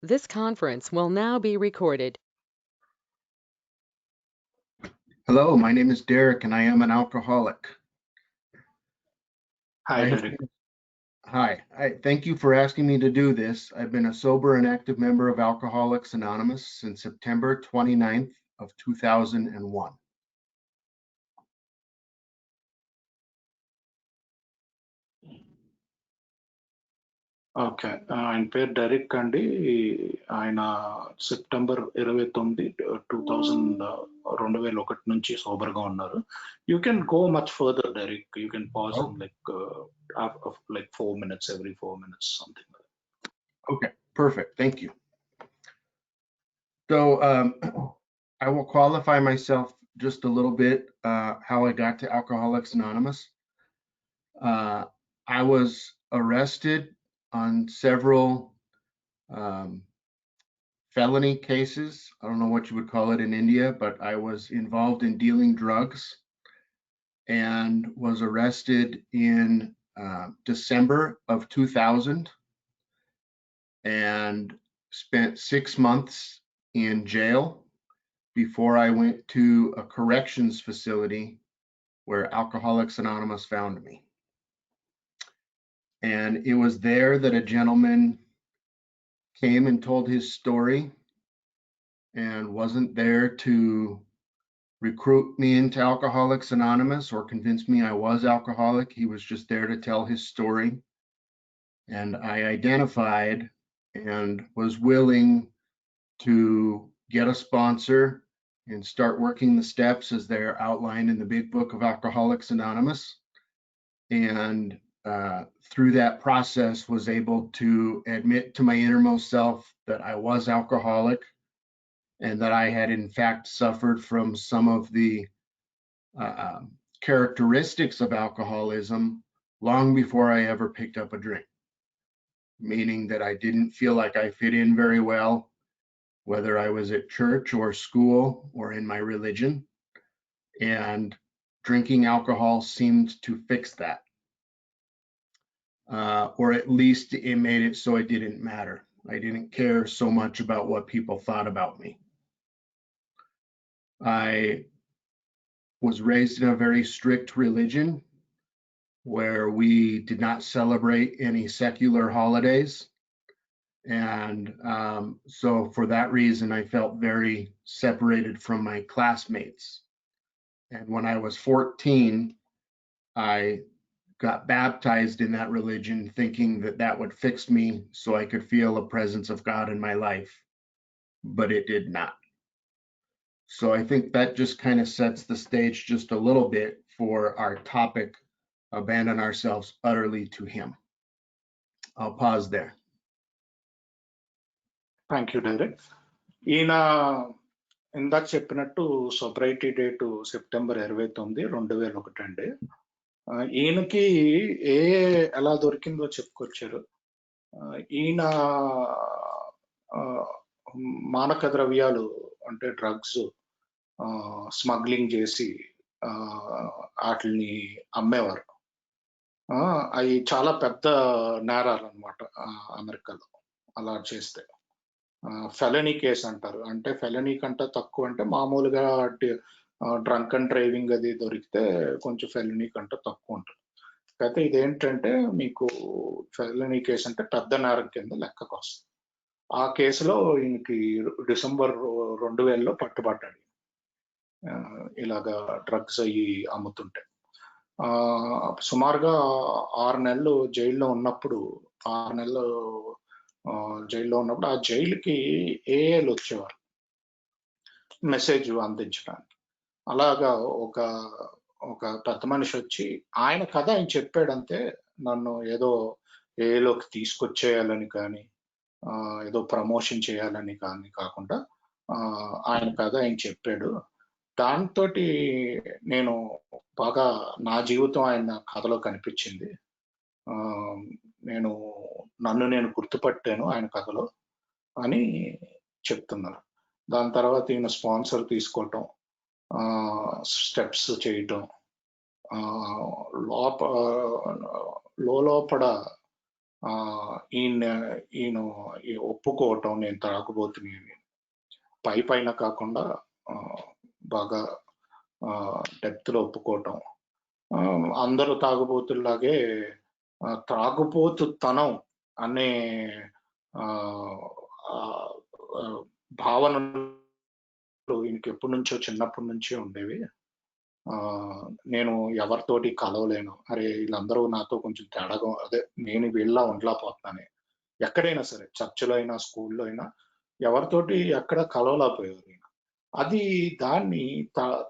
This conference will now be recorded. Hello, my name is Derek and I am an alcoholic. Hi, Derek. Hi, thank you for asking me to do this. I've been a sober and active member of Alcoholics Anonymous since September 29th of 2001. Okay, ఆయన పేరు Derrick అండి. ఆయన September 29, 2001 నుంచి sober గా ఉన్నారు. You can go much further, Derrick. You can pause in like 4 minutes, every 4 minutes, something like that. Okay, perfect. Thank you. So I will qualify myself just a little bit how I got to Alcoholics Anonymous. I was arrested on several felony cases. I don't know what you would call it in India, but I was involved in dealing drugs and was arrested in December of 2000 and spent 6 months in jail before I went to a corrections facility where Alcoholics Anonymous found me. And it was there that a gentleman came and told his story and wasn't there to recruit me into Alcoholics Anonymous or convince me I was alcoholic. He was just there to tell his story. And I identified and was willing to get a sponsor and start working the steps as they're outlined in the big book of Alcoholics Anonymous. And through that process was able to admit to my innermost self that I was alcoholic and that I had in fact suffered from some of the characteristics of alcoholism long before I ever picked up a drink, meaning that I didn't feel like I fit in very well, whether I was at church or school or in my religion, and drinking alcohol seemed to fix that. Or at least it made it so it didn't matter. I didn't care so much about what people thought about me. I was raised in a very strict religion where we did not celebrate any secular holidays. And so for that reason, I felt very separated from my classmates. And when I was 14, I got baptized in that religion thinking that that would fix me so I could feel a presence of God in my life, but it did not. So I think that just kind of sets the stage just a little bit for our topic, abandon ourselves utterly to Him. I'll pause there. Thank you, Derrick. ఈయన ఇందాక చెప్పినట్టు సొబ్రైటీ date September 29, 2001 అండి. ఈయనకి ఎలా దొరికిందో చెప్పుకొచ్చారు. ఈయన మానక ద్రవ్యాలు అంటే డ్రగ్స్ స్మగ్లింగ్ చేసి వాటిని అమ్మేవారు. అవి చాలా పెద్ద నేరాలు అనమాట అమెరికాలో అలా చేస్తే. ఫెలనీ కేసు అంటారు. అంటే ఫెలనీ కంటే తక్కువ అంటే మామూలుగా డ్రంక్ అండ్ డ్రైవింగ్ అది దొరికితే కొంచెం ఫెలనీ కంటే తక్కువ ఉంటుంది. అయితే ఇదేంటంటే మీకు ఫెలనీ కేసు అంటే పెద్ద నేరం కింద లెక్కకు వస్తుంది. ఆ కేసులో ఈయనకి డిసెంబర్ 2000లో పట్టుబడ్డాడు. ఇలాగా డ్రగ్స్ అయ్యి అమ్ముతుంటే సుమారుగా 6 నెలలు జైల్లో ఉన్నప్పుడు ఆ జైలుకి ఏఏలు వచ్చేవారు మెసేజ్ అందించడానికి. అలాగా ఒక పెద్ద మనిషి వచ్చి ఆయన కథ ఆయన చెప్పాడంతే. నన్ను ఏదో ఏలోకి తీసుకొచ్చేయాలని కానీ ఏదో ప్రమోషన్ చేయాలని కానీ కాకుండా ఆయన కథ ఆయన చెప్పాడు. దాంతో నేను బాగా నా జీవితం ఆయన కథలో కనిపించింది. నన్ను నేను గుర్తుపట్టాను ఆయన కథలో అని చెప్తున్నారు. దాని తర్వాత ఈయన స్పాన్సర్ తీసుకోవటం, స్టెప్స్ చేయటం, లోపల ఈయన ఈయన ఒప్పుకోవటం నేను తాగుబోతుని అని. పైన కాకుండా బాగా డెప్త్‌లో ఒప్పుకోవటం. అందరూ తాగుబోతుల్లాగే త్రాగుబోతుతనం అనే ఆహ్, ఆహ్, ఆహ్, భావనలు ఈయనకి ఎప్పటినుంచో చిన్నప్పటి నుంచే ఉండేవి. నేను ఎవరితోటి కలవలేను. అరే! ఈళ్ళందరూ నాతో కొంచెం తేడాగా అదే నేను వీళ్ళలా ఉండలేకపోతున్నాను. ఎక్కడైనా సరే చర్చ్‌లో అయినా, స్కూల్‌లో అయినా ఎవరితోటి ఎక్కడ కలవలేకపోయేవారు ఈయన. అది దాన్ని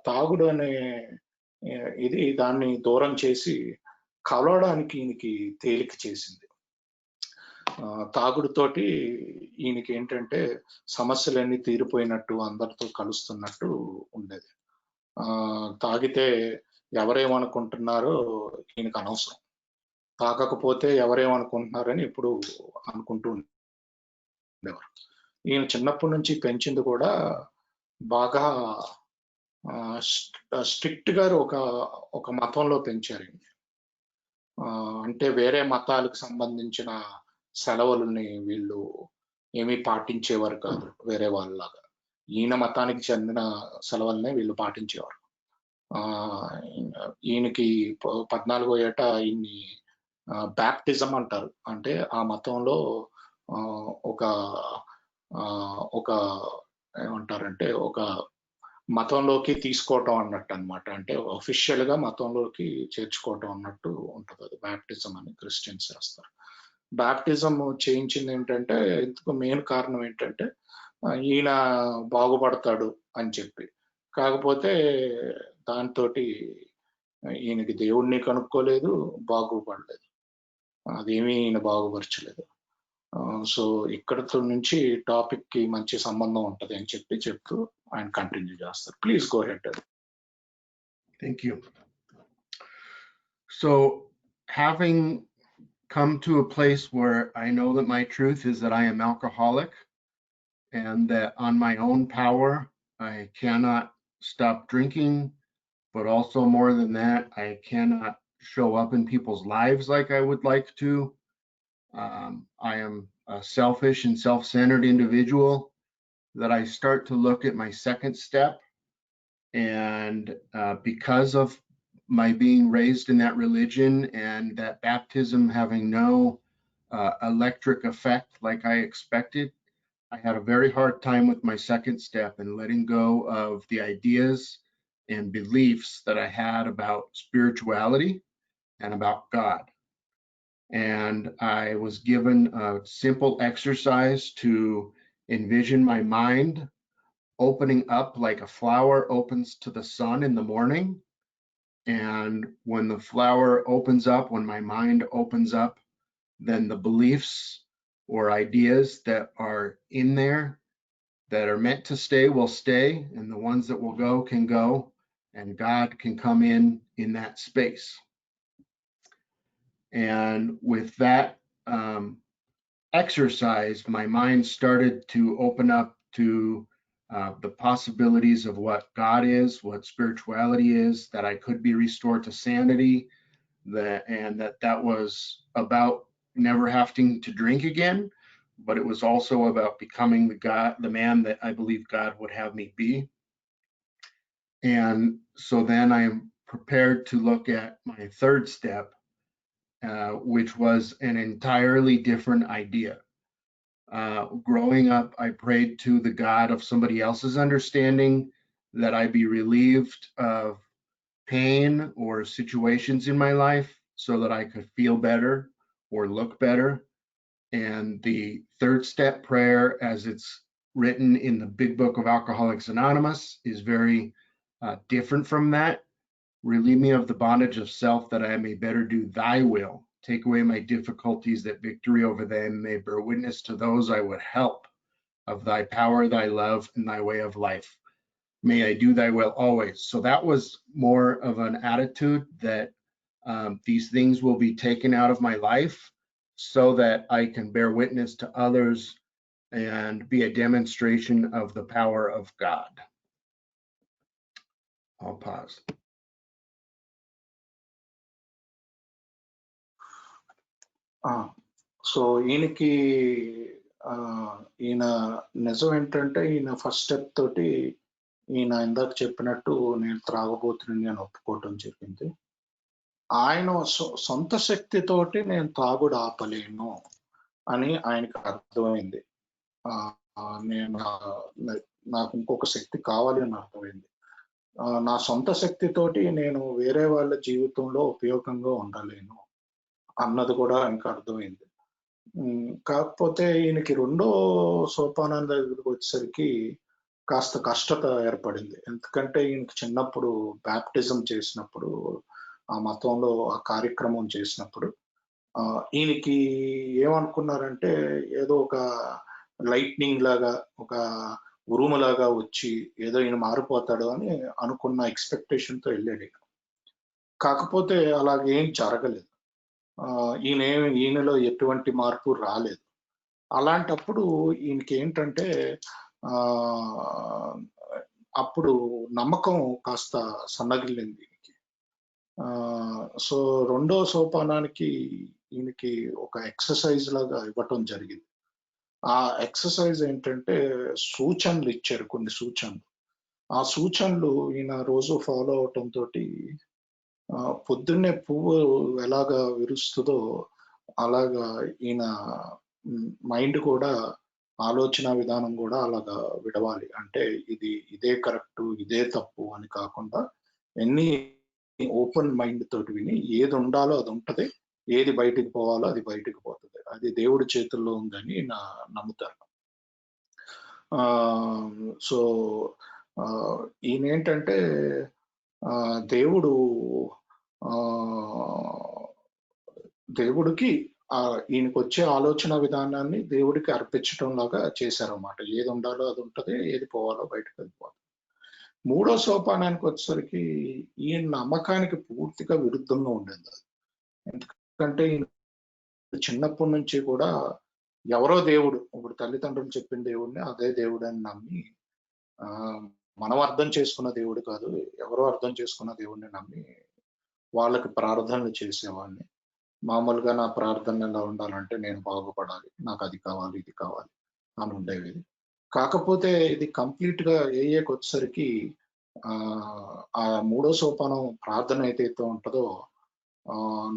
తాగుడు అనే ఇది దాన్ని దూరం చేసి కలవడానికి ఈయనకి తేలిక చేసింది. తాగుడుతోటి ఈయనకేంటంటే సమస్యలన్నీ తీరిపోయినట్టు, అందరితో కలుస్తున్నట్టు ఉండేది. తాగితే ఎవరేమనుకుంటున్నారో ఈయనకు అనవసరం. తాగకపోతే ఎవరేమనుకుంటున్నారని ఎప్పుడు అనుకుంటూ ఉండేవారు. ఈయన చిన్నప్పటి నుంచి పెంచింది కూడా బాగా స్ట్రిక్ట్‌గా ఒక మతంలో పెంచారు ఈయన్ని. అంటే వేరే మతాలకు సంబంధించిన సెలవులని వీళ్ళు ఏమీ పాటించేవారు కాదు వేరే వాళ్ళలాగా. ఈయన మతానికి చెందిన సెలవులనే వీళ్ళు పాటించేవారు. ఈయనకి 14 ఏట ఈయన్ని బాప్టిజం అంటారు. అంటే ఆ మతంలో ఒక ఒక ఏమంటారంటే ఒక మతంలోకి తీసుకోవటం అన్నట్టన్నమాట. అంటే ఆఫీషియల్‌గా మతంలోకి చేర్చుకోవటం అన్నట్టు ఉంటదది. బాప్టిజం అని క్రిస్టియన్స్ చేస్తారు. బాప్టిజం చేయించిందేంటంటే ఇందుకు మెయిన్ కారణం ఏంటంటే ఈయన బాగుపడతాడు అని చెప్పి. కాకపోతే దాంతోటి ఈయనకి దేవుడిని కనుక్కోలేదు, బాగుపడలేదు. అదేమీ ఈయన బాగుపరచలేదు. సో ఇక్కడితో నుంచి టాపిక్‌కి మంచి సంబంధం ఉంటది అని చెప్తూ ఆయన కంటిన్యూ చేస్తారు. Please go head. Thank you. So, having come to a place where I know that my truth is that I am alcoholic and that on my own power, I cannot stop drinking, but also more than that, I cannot show up in people's lives like I would like to. I am a selfish and self-centered individual, that I start to look at my second step. And because of my being raised in that religion and that baptism having no electric effect like I expected, I had a very hard time with my second step and letting go of the ideas and beliefs that I had about spirituality and about God. And I was given a simple exercise to envision my mind opening up like a flower opens to the sun in the morning. And when the flower opens up, when my mind opens up, then the beliefs or ideas that are in there that are meant to stay will stay, and the ones that will go can go, and God can come in that space. And with that exercise, my mind started to open up to the possibilities of what God is, what spirituality is, that I could be restored to sanity, and that was about never having to drink again, but it was also about becoming the man that I believe God would have me be. And so then I am prepared to look at my third step, which was an entirely different idea. Growing up, I prayed to the God of somebody else's understanding, that I be relieved of pain or situations in my life so that I could feel better or look better. And the third step prayer, as it's written in the big book of Alcoholics Anonymous, is very different from that. Relieve me of the bondage of self, that I may better do thy will. Take away my difficulties, that victory over them may bear witness to those I would help, of thy power, thy love, and thy way of life. May I do thy will always. So that was more of an attitude that these things will be taken out of my life so that I can bear witness to others and be a demonstration of the power of God. I'll pause. So ఈయనకి ఈయన నిజం ఏంటంటే ఈయన first step తోటి ఈయన ఇందాక చెప్పినట్టు నేను త్రాగబోతుని అని ఒప్పుకోవటం జరిగింది. ఆయన సొంత శక్తితోటి నేను తాగుడు ఆపలేను అని ఆయనకి అర్థమైంది. నేను నాకు ఇంకొక శక్తి కావాలి అని అర్థమైంది. నా సొంత శక్తితోటి నేను వేరే వాళ్ళ జీవితంలో ఉపయోగంగా ఉండలేను అన్నది కూడా ఆయనకు అర్థమైంది. కాకపోతే ఈయనకి రెండో సోపానం దగ్గరికి వచ్చేసరికి కాస్త కష్టత ఏర్పడింది. ఎందుకంటే ఈయనకి చిన్నప్పుడు బాప్టిజం చేసినప్పుడు, ఆ మతంలో ఆ కార్యక్రమం చేసినప్పుడు ఈయనకి ఏమనుకున్నారంటే ఏదో ఒక లైట్నింగ్ లాగా, ఒక ఉరుములాగా వచ్చి ఏదో ఈయన మారిపోతాడు అని అనుకున్న ఎక్స్‌పెక్టేషన్‌తో ఎళ్ళాడు. కాకపోతే అలాగేం జరగలేదు. ఈయనలో ఎటువంటి మార్పు రాలేదు. అలాంటప్పుడు ఈయనకేంటంటే అప్పుడు నమ్మకం కాస్త సన్నగిల్లింది ఈయనకి. సో రెండో సోపానానికి ఈయనకి ఒక ఎక్సర్‌సైజ్ లాగా ఇవ్వటం జరిగింది. ఆ ఎక్సర్‌సైజ్ ఏంటంటే సూచనలు ఇచ్చారు, కొన్ని సూచనలు. ఆ సూచనలు ఈయన రోజు ఫాలో అవ్వటంతోటి పొద్దున్నే పువ్వు ఎలాగా విరుస్తుందో అలాగా ఈయన మైండ్ కూడా, ఆలోచన విధానం కూడా అలాగా విడవాలి. అంటే ఇదే కరెక్టు, ఇదే తప్పు అని కాకుండా ఎన్ని ఓపెన్ మైండ్ తోటి విని ఏది ఉండాలో అది ఉంటది. ఏది బయటికి పోవాలో అది బయటికి పోతది. అది దేవుడి చేతుల్లో ఉందని నమ్ముతాను. సో ఈయనేంటంటే దేవుడు దేవుడికి ఈయనకొచ్చే ఆలోచన విధానాన్ని దేవుడికి అర్పించటం లాగా చేశారన్నమాట. ఏది ఉండాలో అది ఉంటది. ఏది పోవాలో బయటకు వెళ్ళిపోతది. మూడో సోపానానికి వచ్చేసరికి ఈయన నమ్మకానికి పూర్తిగా విరుద్ధంగా ఉండేది. ఎందుకంటే చిన్నప్పటి నుంచి కూడా ఎవరో దేవుడు, ఇప్పుడు తల్లిదండ్రులు చెప్పిన దేవుడిని అదే దేవుడని నమ్మి, మనం అర్థం చేసుకున్న దేవుడు కాదు, ఎవరో అర్థం చేసుకున్న దేవుడిని నమ్మి వాళ్ళకి ప్రార్థనలు చేసేవాడిని. మామూలుగా నా ప్రార్థన ఎలా ఉండాలంటే నేను బాగుపడాలి, నాకు అది కావాలి, ఇది కావాలి అని ఉండేవి. కాకపోతే ఇది కంప్లీట్‌గా ఏఏకొచ్చేసరికి ఆ మూడో సోపానం ప్రార్థన ఏదైతే ఉంటదో,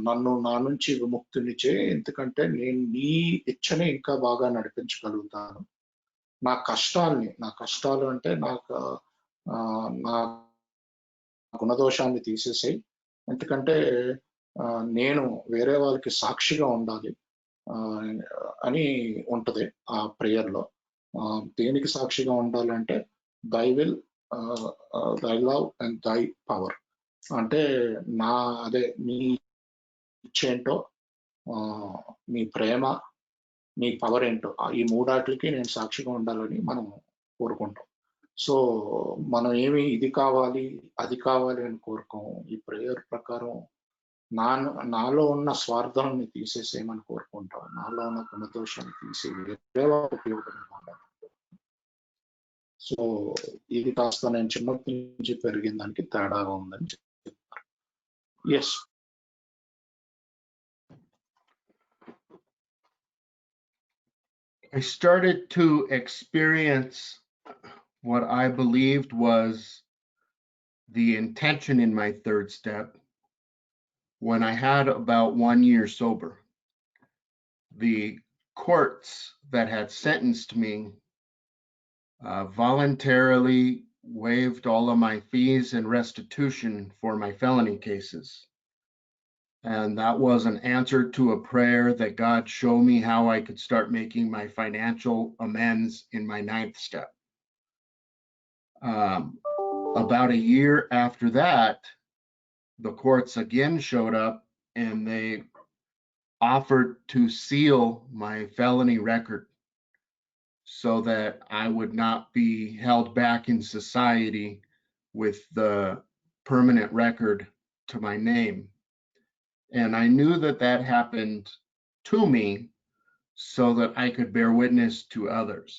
నన్ను నా నుంచి విముక్తుని చేయి. ఎందుకంటే నేను నీ ఇచ్చని ఇంకా బాగా నడిపించగలుగుతాను. నా కష్టాలు అంటే నా గుణదోషాన్ని తీసేసేయి. ఎందుకంటే నేను వేరే వాళ్ళకి సాక్షిగా ఉండాలి అని ఉంటది ఆ ప్రేయర్‌లో. దేనికి సాక్షిగా ఉండాలంటే దై విల్, దై లవ్ అండ్ దై పవర్. అంటే నీ ఇచ్చేంటో, నీ ప్రేమ, నీ పవర్ ఏంటో ఈ మూడాట్లికి నేను సాక్షిగా ఉండాలని మనం కోరుకుంటాం. సో మనం ఇది కావాలి, అది కావాలి అని కోరుకోము. ఈ ప్రేయర్ ప్రకారం నాలో ఉన్న స్వార్థాన్ని తీసేసేయమని కోరుకుంటాం. నాలో ఉన్న గుణదోషాన్ని తీసి వేరే వాళ్ళకి ఉపయోగపడాలి. సో ఇది కాస్త నేను చిన్నప్పటి నుంచి పెరిగిన దానికి తేడాగా ఉందని చెప్తారు. Yes. I started to experience what I believed was the intention in my third step when I had about 1 year sober. The courts that had sentenced me voluntarily waived all of my fees and restitution for my felony cases. And that was an answer to a prayer that God showed me how I could start making my financial amends in my 9th step. About a year after that, the courts again showed up and they offered to seal my felony record so that I would not be held back in society with the permanent record to my name. And I knew that happened to me so that I could bear witness to others,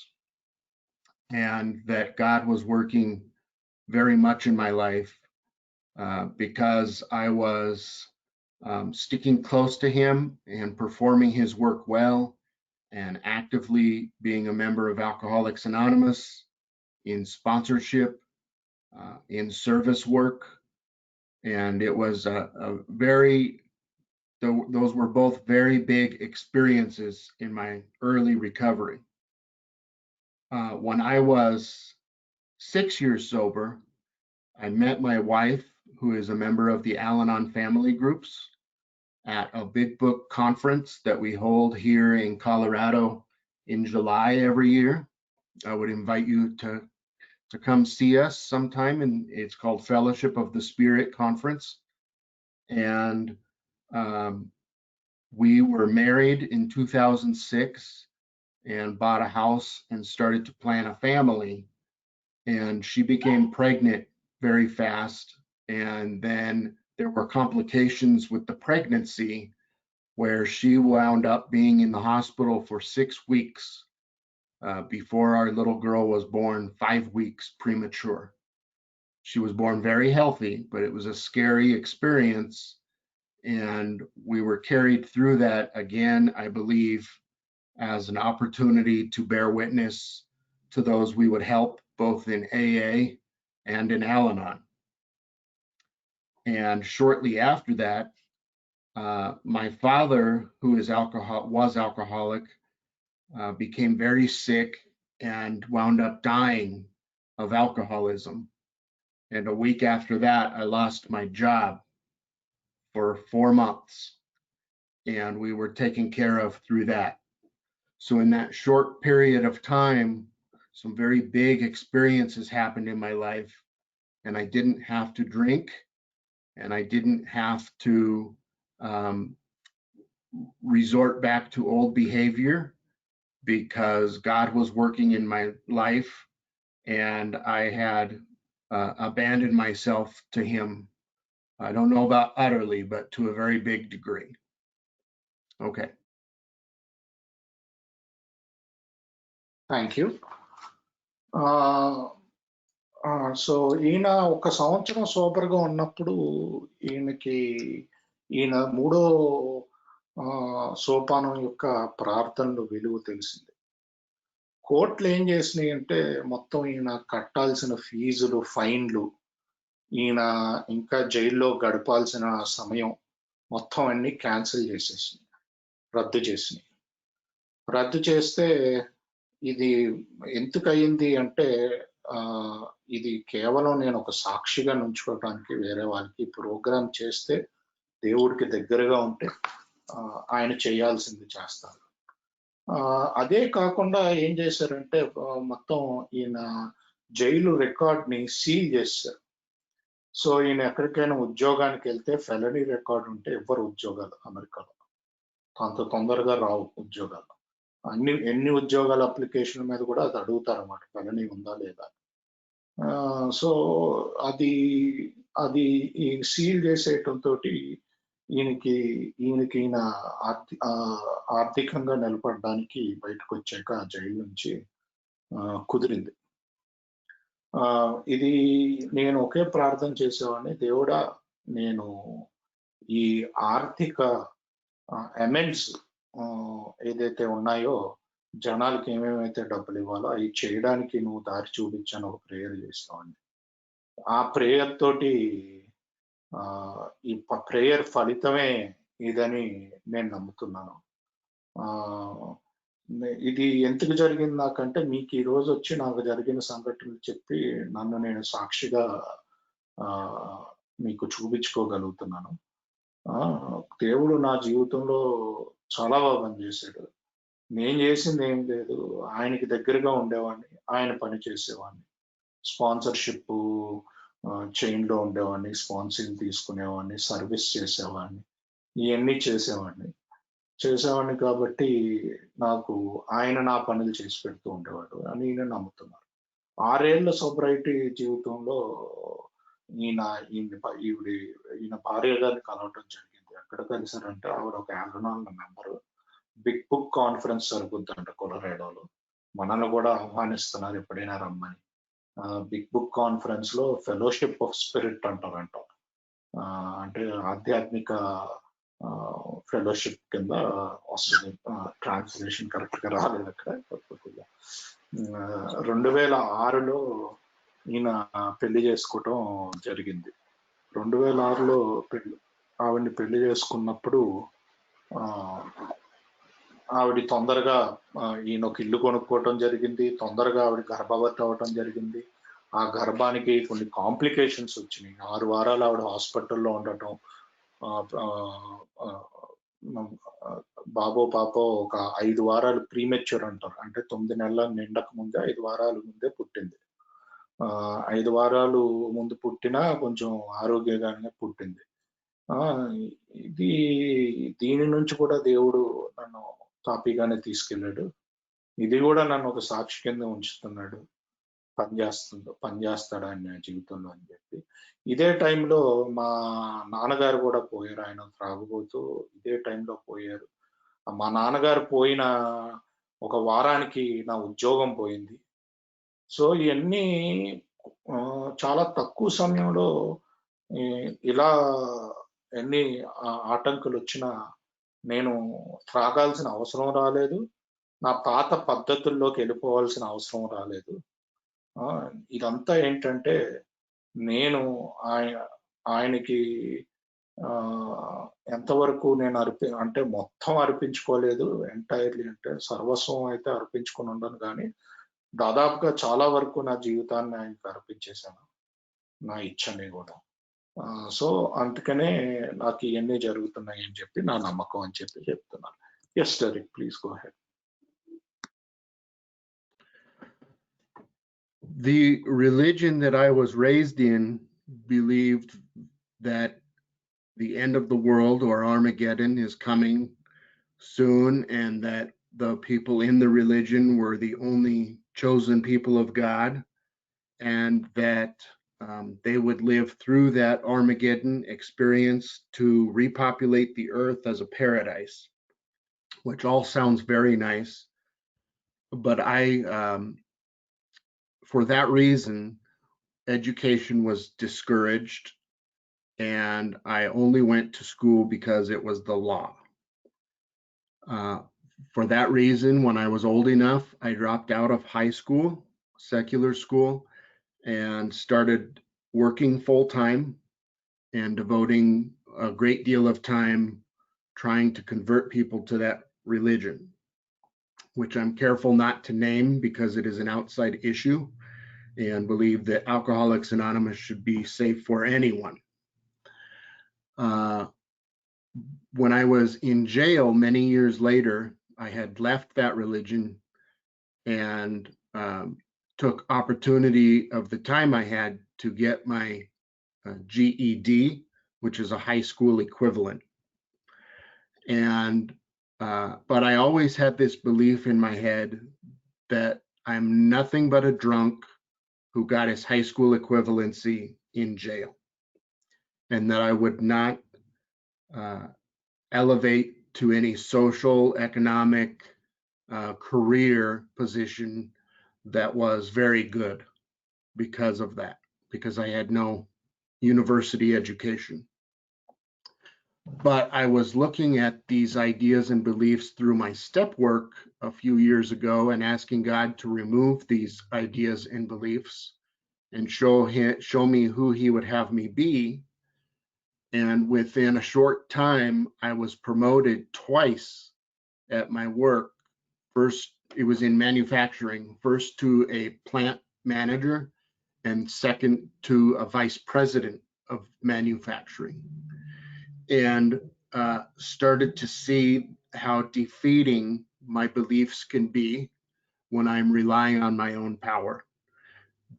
and that God was working very much in my life because I was sticking close to him and performing his work well, and actively being a member of Alcoholics Anonymous, in sponsorship, in service work. And it was those were both very big experiences in my early recovery. When I was 6 years sober, I met my wife, who is a member of the Al-Anon family groups, at a Big Book conference that we hold here in Colorado in July every year. I would invite you to come see us sometime, and it's called Fellowship of the Spirit Conference. And we were married in 2006 and bought a house and started to plan a family. And she became pregnant very fast. And then there were complications with the pregnancy, where she wound up being in the hospital for 6 weeks before our little girl was born, 5 weeks premature. She was born very healthy, but it was a scary experience. And we were carried through that again, I believe, as an opportunity to bear witness to those we would help, both in AA and in Al-Anon. And shortly after that, my father, who was alcoholic, became very sick and wound up dying of alcoholism. And a week after that, I lost my job for 4 months, and we were taken care of through that. So in that short period of time, some very big experiences happened in my life, and I didn't have to drink, and I didn't have to resort back to old behavior, because God was working in my life, and I had abandoned myself to him. I don't know about utterly, but to a very big degree. Okay. Thank you. So ఈయన 1 సంవత్సరం సోబర్గా ఉన్నప్పుడు ఈయన 3వ సోపానం యొక్క ప్రార్థనలు విలువ తెలిసింది. కోర్టులు ఏం చేసినాయి అంటే, మొత్తం ఈయన కట్టాల్సిన ఫీజులు, ఫైన్లు, ఈయన ఇంకా జైల్లో గడపాల్సిన సమయం మొత్తం అన్ని క్యాన్సిల్ చేసేసినాయి, రద్దు చేసినాయి. రద్దు చేస్తే ఇది ఎందుకు అయింది అంటే, ఇది కేవలం నేను ఒక సాక్షిగా నుంచుకోవడానికి, వేరే వాళ్ళకి ప్రోగ్రామ్ చేస్తే దేవుడికి దగ్గరగా ఉంటే ఆయన చేయాల్సింది చేస్తారు. అదే కాకుండా ఏం చేశారంటే, మొత్తం ఈయన జైలు రికార్డ్ని సీల్ చేశారు. సో ఈయన ఎక్కడికైనా ఉద్యోగానికి వెళ్తే ఫెలనీ రికార్డ్ ఉంటే ఎవ్వరు ఉద్యోగాలు అమెరికాలో అంత తొందరగా రావు ఉద్యోగాలు. ఎన్ని ఉద్యోగాల అప్లికేషన్ మీద కూడా అది అడుగుతారు అన్నమాట, ఫెలనీ ఉందా లేదా. సో అది సీల్ చేసేయటంతో ఈయన ఆర్థికంగా నిలబడడానికి బయటకు వచ్చాక ఆ జైలు నుంచి కుదిరింది. ఇది నేను ఒకే ప్రార్థన చేసేవాడిని, దేవుడా, నేను ఈ ఆర్థిక అమెండ్స్ ఏదైతే ఉన్నాయో, జనాలకి ఏమేమైతే డబ్బులు ఇవ్వాలో అవి చేయడానికి నువ్వు దారి చూపించాను ఒక ప్రేయర్ చేసేవాడిని. ఆ ప్రేయర్ తోటి ఈ ప్రేయర్ ఫలితమే ఇదని నేను నమ్ముతున్నాను. ఇది ఎందుకు జరిగింది నాకంటే, మీకు ఈ రోజు వచ్చి నాకు జరిగిన సంఘటనలు చెప్పి నన్ను నేను సాక్షిగా మీకు చూపించుకోగలుగుతున్నాను. దేవుడు నా జీవితంలో చాలా బాగా పనిచేశాడు. నేను చేసింది ఏం లేదు, ఆయనకి దగ్గరగా ఉండేవాడిని, ఆయన పని చేసేవాడిని. స్పాన్సర్షిప్ చైన్లో ఉండేవాడిని, స్పాన్సరింగ్ తీసుకునేవాడిని, సర్వీస్ చేసేవాడిని, ఇవన్నీ చేసేవాడిని కాబట్టి నాకు ఆయన నా పనులు చేసి పెడుతూ ఉండేవాడు అని నేను నమ్ముతున్నాను. 6 ఏళ్ల సోబరైటీ జీవితంలో ఈయన భార్య గారిని కలవటం జరిగింది. ఎక్కడ కలిసారంటే, ఆవిడ ఒక ఆల్అనాన్ మెంబరు. బిగ్ బుక్ కాన్ఫరెన్స్ జరుగుతుందంట కొలరాడోలో. మనల్ని కూడా ఆహ్వానిస్తున్నారు ఎప్పుడైనా రమ్మని. బిగ్ బుక్ కాన్ఫరెన్స్ లో ఫెలోషిప్ ఆఫ్ స్పిరిట్ అంటారంట. అంటే ఆధ్యాత్మిక ఫెలోషిప్ కింద వస్తుంది. ట్రాన్స్లేషన్ కరెక్ట్గా రాలేదు అక్కడ. 2006లో ఈయన పెళ్లి చేసుకోవటం జరిగింది. 2006లో ఆవిడ్ని పెళ్లి చేసుకున్నప్పుడు ఆవిడ తొందరగా ఈయన ఒక ఇల్లు కొనుక్కోవటం జరిగింది. తొందరగా ఆవిడ గర్భవతి అవ్వటం జరిగింది. ఆ గర్భానికి కొన్ని కాంప్లికేషన్స్ వచ్చినాయి. 6 వారాలు ఆవిడ హాస్పిటల్లో ఉండటం, బాబో పాపో ఒక 5 వారాలు ప్రీమెచ్యూర్ అంటారు, అంటే 9 నెలల నిండక ముందే 5 వారాల ముందే పుట్టింది. 5 వారాలు ముందు పుట్టినా కొంచెం ఆరోగ్యంగానే పుట్టింది. దీని నుంచి కూడా దేవుడు నన్ను తాపీగానే తీసుకెళ్ళాడు. ఇది కూడా నన్ను ఒక సాక్షి కింద ఉంచుతున్నాడు, పనిచేస్తాడు ఆయన జీవితంలో అని చెప్పి. ఇదే టైంలో మా నాన్నగారు కూడా పోయారు. ఆయన త్రాగుబోతూ ఇదే టైంలో పోయారు. మా నాన్నగారు పోయిన ఒక వారానికి నా ఉద్యోగం పోయింది. సో ఇవన్నీ చాలా తక్కువ సమయంలో ఇలా ఎన్ని ఆటంకులు వచ్చినా నేను త్రాగాల్సిన అవసరం రాలేదు. నా పాత పద్ధతుల్లోకి వెళ్ళిపోవాల్సిన అవసరం రాలేదు. ఇదంతా ఏంటంటే నేను ఆయనకి ఎంతవరకు నేను అంటే మొత్తం అర్పించుకోలేదు, ఎంటైర్లీ అంటే సర్వస్వం అయితే అర్పించుకొని ఉండను, కానీ దాదాపుగా చాలా వరకు నా జీవితాన్ని ఆయనకి అర్పించేశాను, నా ఇచ్చని కూడా. సో అందుకనే నాకు ఇవన్నీ జరుగుతున్నాయి అని చెప్పి నా నమ్మకం అని చెప్పి చెప్తున్నాను. Yes Derrick, please go ahead. The religion that I was raised in believed that the end of the world, or Armageddon, is coming soon, and that the people in the religion were the only chosen people of God, and that they would live through that Armageddon experience to repopulate the earth as a paradise, which all sounds very nice. But for that reason, education was discouraged, and I only went to school because it was the law. For that reason, when I was old enough, I dropped out of high school, secular school, and started working full time and devoting a great deal of time trying to convert people to that religion, which I'm careful not to name because it is an outside issue, and believe that Alcoholics Anonymous should be safe for anyone. When I was in jail many years later, I had left that religion and took opportunity of the time I had to get my GED, which is a high school equivalent. And but I always had this belief in my head that I'm nothing but a drunk who got his high school equivalency in jail, and that I would not elevate to any social, economic, career position that was very good because of that, because I had no university education. But I was looking at these ideas and beliefs through my step work a few years ago and asking God to remove these ideas and beliefs and show me who he would have me be. And within a short time, I was promoted twice at my work. First, it was in manufacturing, first to a plant manager, and second to a vice president of manufacturing. And started to see how defeating my beliefs can be when I'm relying on my own power,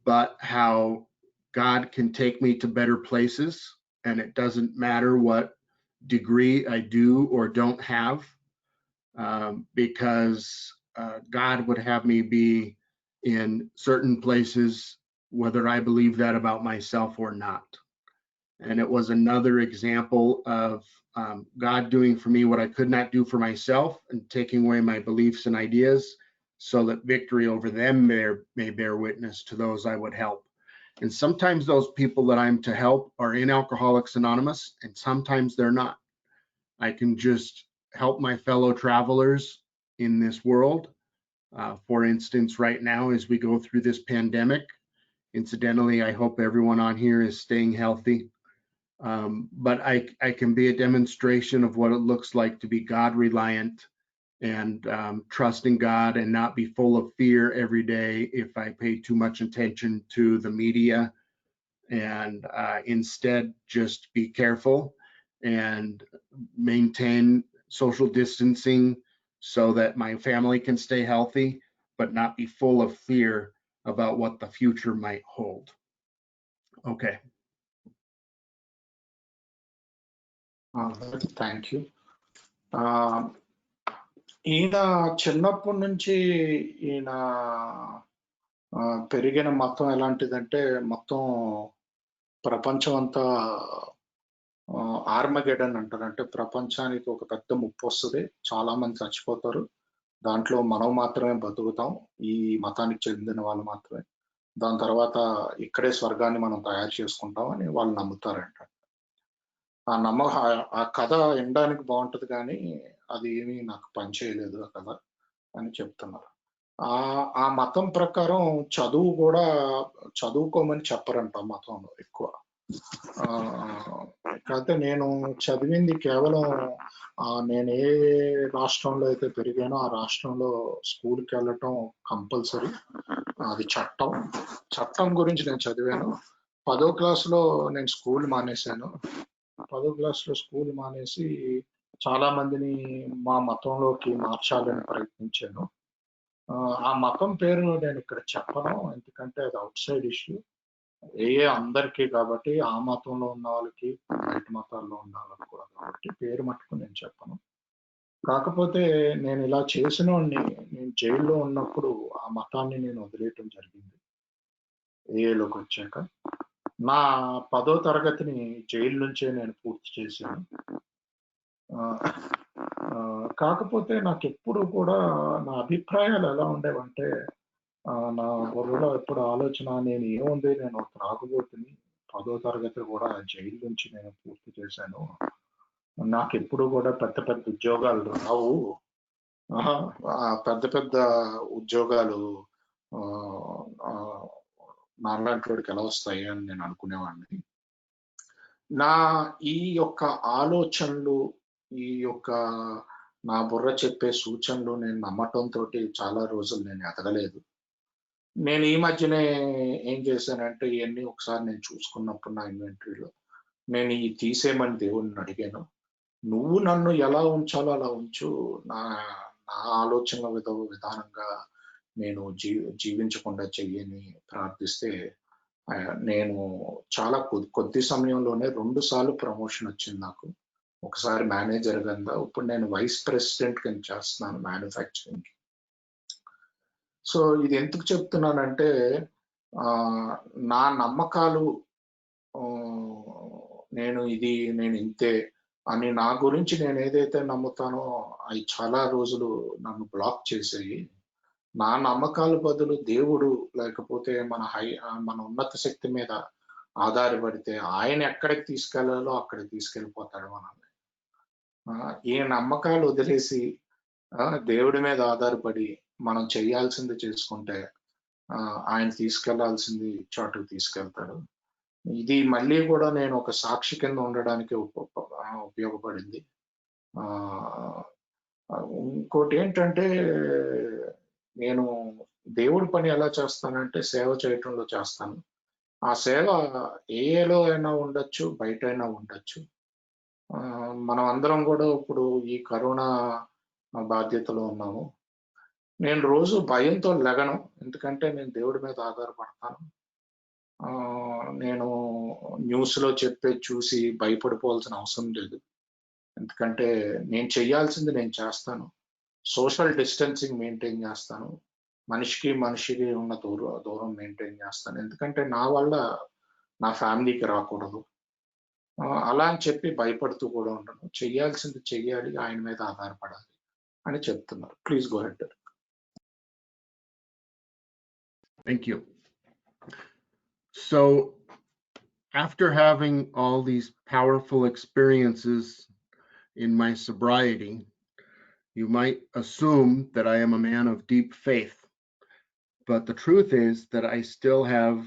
but how God can take me to better places, and it doesn't matter what degree I do or don't have, because God would have me be in certain places, whether I believe that about myself or not. And it was another example of God doing for me what I could not do for myself, and taking away my beliefs and ideas so that victory over them may bear witness to those I would help. And sometimes those people that I'm to help are in Alcoholics Anonymous, and sometimes they're not. I can just help my fellow travelers in this world. For instance, right now, as we go through this pandemic, incidentally, I hope everyone on here is staying healthy. But I can be a demonstration of what it looks like to be God reliant and trusting God and not be full of fear every day if I pay too much attention to the media, and instead just be careful and maintain social distancing so that my family can stay healthy, but not be full of fear about what the future might hold. Okay. Thank you. ఈయన చిన్నప్పటి నుంచి ఈయన పెరిగిన మతం ఎలాంటిదంటే మొత్తం ప్రపంచం అంతా ఆర్మగెడన్ అంటారు. అంటే ప్రపంచానికి ఒక పెద్ద ముప్పు వస్తుంది, చాలా మంది చచ్చిపోతారు, దాంట్లో మనం మాత్రమే బతుకుతాం, ఈ మతానికి చెందిన వాళ్ళు మాత్రమే, దాని తర్వాత ఇక్కడే స్వర్గాన్ని మనం తయారు చేసుకుంటాం అని వాళ్ళు నమ్ముతారంట. ఆ కథ వినడానికి బాగుంటది కానీ అది ఏమీ నాకు పని చేయలేదు ఆ కథ అని చెప్తున్నారు. ఆ మతం ప్రకారం చదువు కూడా చదువుకోమని చెప్పరంట మతంలో ఎక్కువ. కాకపోతే నేను చదివింది కేవలం నేను ఏ రాష్ట్రంలో అయితే పెరిగానో ఆ రాష్ట్రంలో స్కూల్కి వెళ్ళటం కంపల్సరీ, అది చట్టం గురించి నేను చదివాను. 10వ క్లాస్లో నేను స్కూల్ మానేశాను. 10వ క్లాస్లో స్కూల్ మానేసి చాలా మందిని మా మతంలోకి మార్చాలని ప్రయత్నించాను. ఆ మతం పేరు నేను ఇక్కడ చెప్పను, ఎందుకంటే అది అవుట్ సైడ్ ఇష్యూ, అందరికీ కాబట్టి, ఆ మతంలో ఉన్న వాళ్ళకి బయట మతాల్లో ఉన్న వాళ్ళకి కూడా కాబట్టి పేరు మట్టుకు నేను చెప్పను. కాకపోతే నేను ఇలా చేసినోడిని నేను జైల్లో ఉన్నప్పుడు ఆ మతాన్ని నేను వదిలేయటం జరిగింది ఏఏలోకి వచ్చాక. నా 10వ తరగతిని జైలు నుంచే నేను పూర్తి చేశాను. కాకపోతే నాకు ఎప్పుడు కూడా నా అభిప్రాయాలు ఎలా ఉండేవంటే, నా బుర్రలో ఎప్పుడు ఆలోచన, నేను ఏముంది, నేను త్రాగుబోతుని, 10వ తరగతి కూడా జైలు నుంచి నేను పూర్తి చేశాను, నాకు ఎప్పుడు కూడా పెద్ద పెద్ద ఉద్యోగాలు రావు, పెద్ద పెద్ద ఉద్యోగాలు నాలాంటి వాడికి ఎలా వస్తాయి అని నేను అనుకునేవాడిని. ఈ యొక్క ఆలోచనలు, ఈ యొక్క నా బుర్ర చెప్పే సూచనలు నేను నమ్మటంతో చాలా రోజులు నేను ఎదగలేదు. నేను ఈ మధ్యనే ఏం చేశానంటే, ఇవన్నీ ఒకసారి నేను చూసుకున్నప్పుడు నా ఇన్వెంటరీలో నేను ఈ తీసేయమని దేవుడిని అడిగాను. నువ్వు నన్ను ఎలా ఉంచాలో అలా ఉంచు, నా ఆలోచనల విధానంగా నేను జీవించకుండా చెయ్యని ప్రార్థిస్తే నేను చాలా కొద్ది సమయంలోనే 2 సార్లు ప్రమోషన్ వచ్చింది నాకు. ఒకసారి మేనేజర్ కింద, ఇప్పుడు నేను వైస్ ప్రెసిడెంట్ కింద చేస్తున్నాను మ్యానుఫ్యాక్చరింగ్. సో ఇది ఎందుకు చెప్తున్నానంటే, నా నమ్మకాలు, నేను ఇంతే అని నా గురించి నేను ఏదైతే నమ్ముతానో అవి చాలా రోజులు నన్ను బ్లాక్ చేసాయి. నా నమ్మకాల బదులు దేవుడు లేకపోతే మన ఉన్నత శక్తి మీద ఆధారపడితే ఆయన ఎక్కడికి తీసుకెళ్లాలో అక్కడికి తీసుకెళ్ళిపోతాడు మనల్ని. ఈ నమ్మకాలు వదిలేసి దేవుడి మీద ఆధారపడి మనం చేయాల్సింది చేసుకుంటే ఆయన తీసుకెళ్లాల్సింది చోటుకు తీసుకెళ్తాడు. ఇది మళ్ళీ కూడా నేను ఒక సాక్షి కింద ఉండడానికి ఉపయోగపడింది. ఇంకోటి ఏంటంటే, నేను దేవుడి పని ఎలా చేస్తానంటే సేవ చేయటంలో చేస్తాను. ఆ సేవ ఏలో అయినా ఉండొచ్చు, బయట అయినా ఉండొచ్చు. మనం అందరం కూడా ఇప్పుడు ఈ కరోనా బాధ్యతలో ఉన్నాము. నేను రోజు భయంతో లెగను, ఎందుకంటే నేను దేవుడి మీద ఆధారపడతాను. నేను న్యూస్లో చెప్పే చూసి భయపడిపోవాల్సిన అవసరం లేదు, ఎందుకంటే నేను చేయాల్సింది నేను చేస్తాను. సోషల్ డిస్టెన్సింగ్ మెయింటైన్ చేస్తాను, మనిషికి ఉన్న దూరం మెయింటైన్ చేస్తాను, ఎందుకంటే నా వల్ల నా ఫ్యామిలీకి రాకూడదు. అలా అని చెప్పి భయపడుతూ కూడా ఉండను, చెయ్యాల్సింది చెయ్యాలి, ఆయన మీద ఆధారపడాలి అని చెప్తున్నారు. Please go head. Thank you. So after having all these powerful experiences in my sobriety, you might assume that I am a man of deep faith. But the truth is that I still have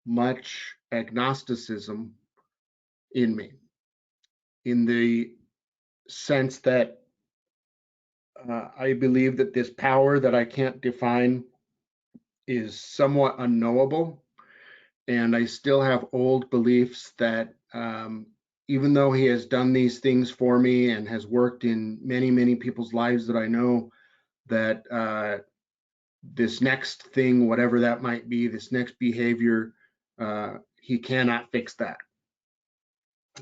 much agnosticism in me, in the sense that I believe that this power that I can't define is somewhat unknowable. And I still have old beliefs that even though he has done these things for me and has worked in many, many people's lives that I know, that this next thing, whatever that might be, this next behavior, he cannot fix that.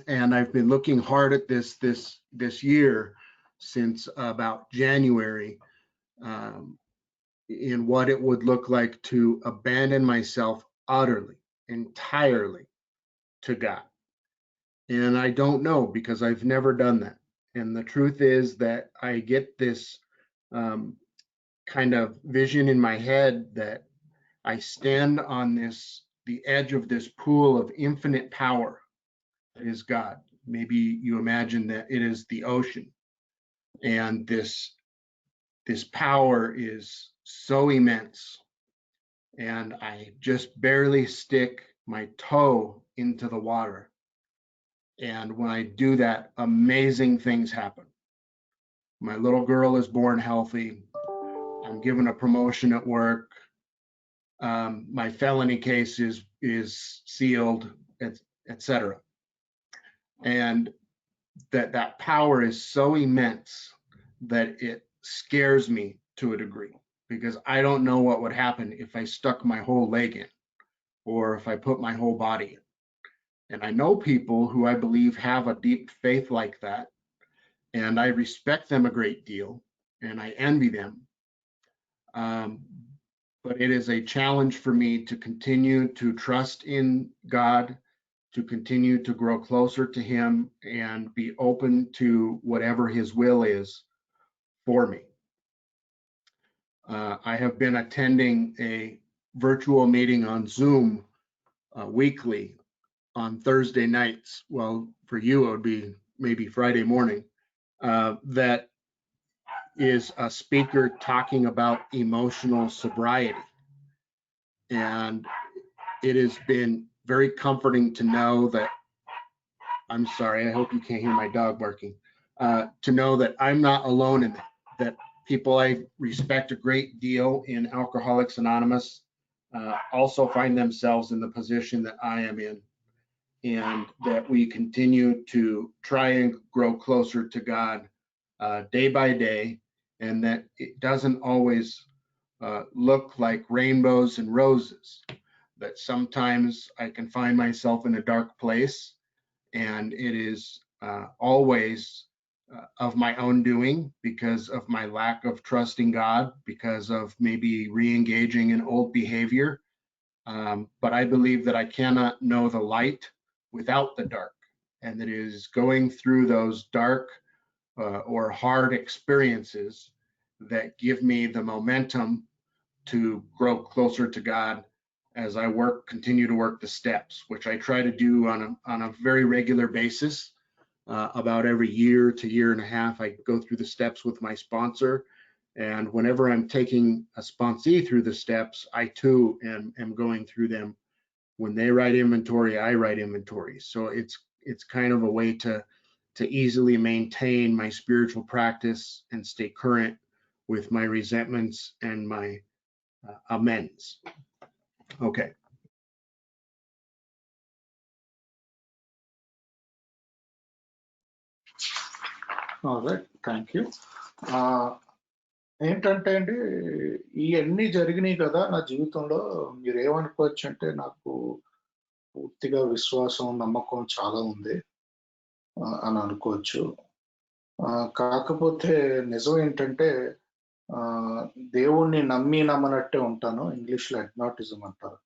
And I've been looking hard at this year since about January, in what it would look like to abandon myself utterly, entirely to God. And I don't know, because I've never done that. And the truth is that I get this kind of vision in my head that I stand on the edge of this pool of infinite power that is God. Maybe you imagine that it is the ocean, and this power is so immense, and I just barely stick my toe into the water. And when I do that, amazing things happen. My little girl is born healthy. I'm given a promotion at work. My felony case is sealed, etc. And that power is so immense that it scares me to a degree, because I don't know what would happen if I stuck my whole leg in, or if I put my whole body in. And I know people who I believe have a deep faith like that, and I respect them a great deal, and I envy them. But it is a challenge for me to continue to trust in God, to continue to grow closer to Him, and be open to whatever His will is for me. I have been attending a virtual meeting on Zoom weekly on Thursday nights. Well, for you, it would be maybe Friday morning. That is a speaker talking about emotional sobriety. And it has been very comforting to know that, I'm sorry, I hope you can't hear my dog barking, to know that I'm not alone in that people I respect a great deal in Alcoholics Anonymous also find themselves in the position that I am in, and that we continue to try and grow closer to God day by day, and that it doesn't always look like rainbows and roses, that sometimes I can find myself in a dark place, and it is always of my own doing, because of my lack of trusting God, because of maybe re-engaging in old behavior. But I believe that I cannot know the light without the dark, and that it is going through those dark or hard experiences that give me the momentum to grow closer to God as I continue to work the steps, which I try to do on a very regular basis. About every year to year and a half, I go through the steps with my sponsor. And whenever I'm taking a sponsee through the steps, I too am going through them. When they write inventory, I write inventory. So it's kind of a way to easily maintain my spiritual practice and stay current with my resentments and my amends. Okay. Right, thank you. ఏంటంటే అండి, ఇవన్నీ జరిగినాయి కదా నా జీవితంలో. మీరు ఏమనుకోవచ్చు అంటే, నాకు పూర్తిగా విశ్వాసం, నమ్మకం చాలా ఉంది అని అనుకోవచ్చు. కాకపోతే నిజం ఏంటంటే, దేవుణ్ణి నమ్మి నమ్మనట్టే ఉంటాను. ఇంగ్లీష్లో అగ్నాటిజం అంటారు.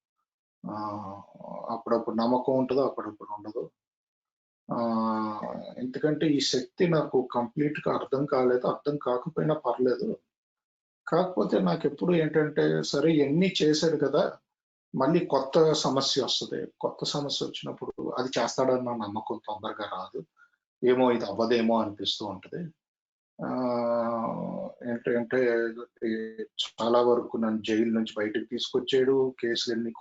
అప్పుడప్పుడు నమ్మకం ఉంటుంది, అప్పుడప్పుడు ఉండదు. ఎందుకంటే ఈ శక్తి నాకు కంప్లీట్గా అర్థం కాలేదు. అర్థం కాకపోయినా పర్లేదు. కాకపోతే నాకు ఎప్పుడు ఏంటంటే, సరే ఇవన్నీ చేశాడు కదా, మళ్ళీ కొత్త సమస్య వస్తుంది. కొత్త సమస్య వచ్చినప్పుడు అది చేస్తాడన్న నమ్మకం తొందరగా రాదు. ఏమో ఇది అవ్వదేమో అనిపిస్తూ ఉంటది. ఏంటంటే చాలా వరకు నన్ను జైలు నుంచి బయటకు తీసుకొచ్చాడు. కేసులన్నీ